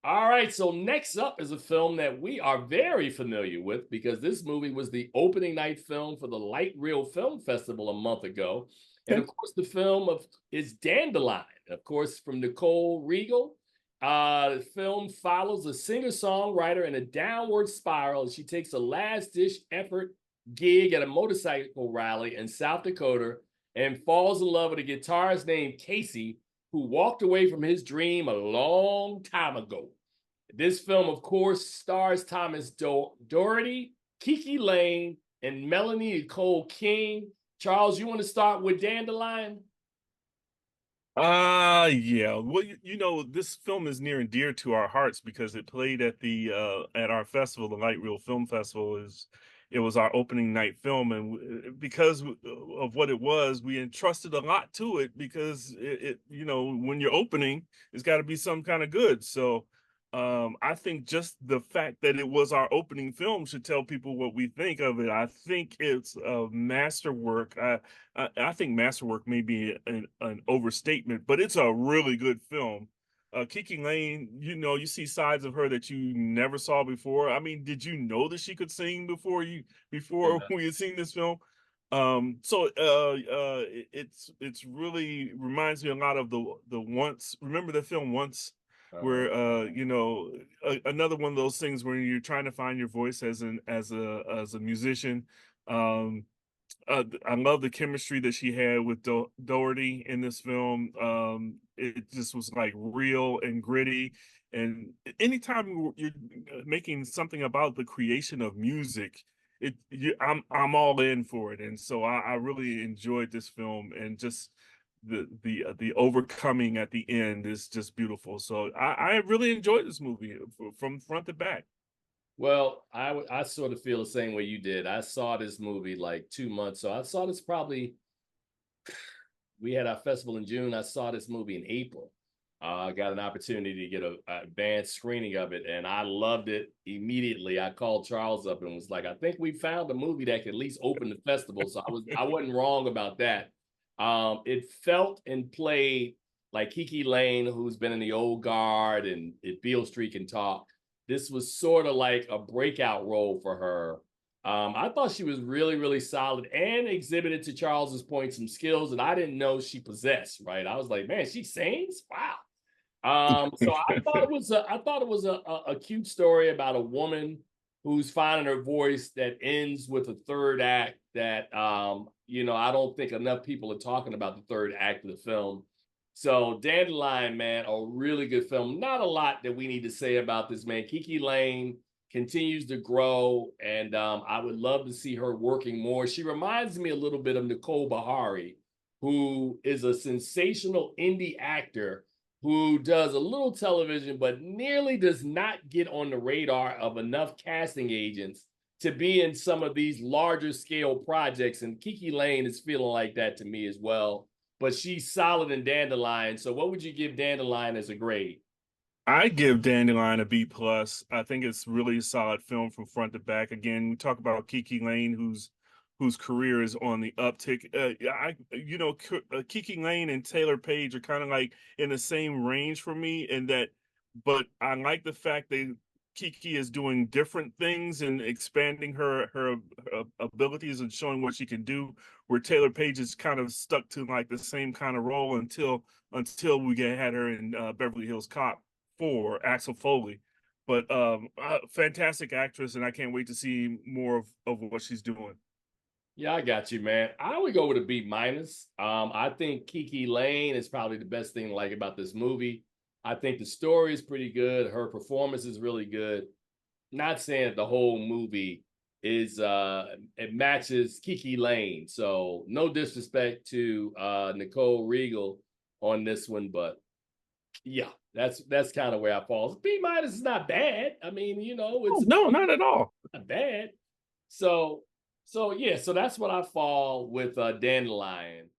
All right, so next up is a film that we are very familiar with because this movie was the opening night film for the Light Reel Film Festival a month ago. And Okay. of course, the film is Dandelion, of course, from Nicole Regal. The film follows a singer-songwriter in a downward spiral as she takes a last-ditch effort gig at a motorcycle rally in South Dakota and falls in love with a guitarist named Casey, who walked away from his dream a long time ago. This film, of course, stars Thomas Doherty, Kiki Lane, and Melanie Nicole King. Charles, you want to start with Dandelion? Yeah. Well, this film is near and dear to our hearts because it played at the at our festival, the Light Reel Film Festival. It was our opening night film, and because of what it was, we entrusted a lot to it because when you're opening, it's got to be some kind of good. So, I think just the fact that it was our opening film should tell people what we think of it. I think it's a masterwork. I think masterwork may be an overstatement, but it's a really good film. Kiki Lane, you see sides of her that you never saw before. I mean, did you know that she could sing before we had seen this film? It's really reminds me a lot of the Once. Remember the film Once, Uh-huh. where another one of those things where you're trying to find your voice as a musician. Um, I love the chemistry that she had with Doherty in this film. It just was like real and gritty. And anytime you're making something about the creation of music, I'm all in for it. And so I really enjoyed this film, and just the overcoming at the end is just beautiful. So I really enjoyed this movie from front to back. Well, I sort of feel the same way you did. I saw this movie like 2 months. So I saw this probably, we had our festival in June. I saw this movie in April. I got an opportunity to get a advanced screening of it, and I loved it immediately. I called Charles up and was like, "I think we found a movie that could at least open the festival." So I wasn't wrong about that. It felt and played like Kiki Lane, who's been in the old guard and it Beale Street Can Talk. This was sort of like a breakout role for her. I thought she was really, really solid and exhibited, to Charles's point, some skills that I didn't know she possessed. Right, I was like, man, she sings. Wow. So I thought it was a cute story about a woman who's finding her voice that ends with a third act that I don't think enough people are talking about the third act of the film. So Dandelion, man, a really good film. Not a lot that we need to say about this, man. Kiki Lane continues to grow, and I would love to see her working more. She reminds me a little bit of Nicole Bahari, who is a sensational indie actor who does a little television, but nearly does not get on the radar of enough casting agents to be in some of these larger scale projects. And Kiki Lane is feeling like that to me as well. But she's solid in Dandelion. So, what would you give Dandelion as a grade? I give Dandelion a B plus. I think it's really a solid film from front to back. Again, we talk about Kiki Lane, whose career is on the uptick. Kiki Lane and Taylor Page are kind of like in the same range for me, in that. But I like the fact that Kiki is doing different things and expanding her abilities and showing what she can do. Where Taylor Page is kind of stuck to like the same kind of role until had her in Beverly Hills Cop for Axel Foley. But fantastic actress, and I can't wait to see more of what she's doing. Yeah, I got you, man. I would go with a B minus. I think Kiki Lane is probably the best thing to like about this movie. I think the story is pretty good. Her performance is really good. Not saying that the whole movie is it matches Kiki Lane. So no disrespect to Nicole Regal on this one, but yeah, that's kind of where I fall. B minus is not bad. I mean, Oh it's no, not at all. not bad. So so yeah, so that's what I fall with Dandelion.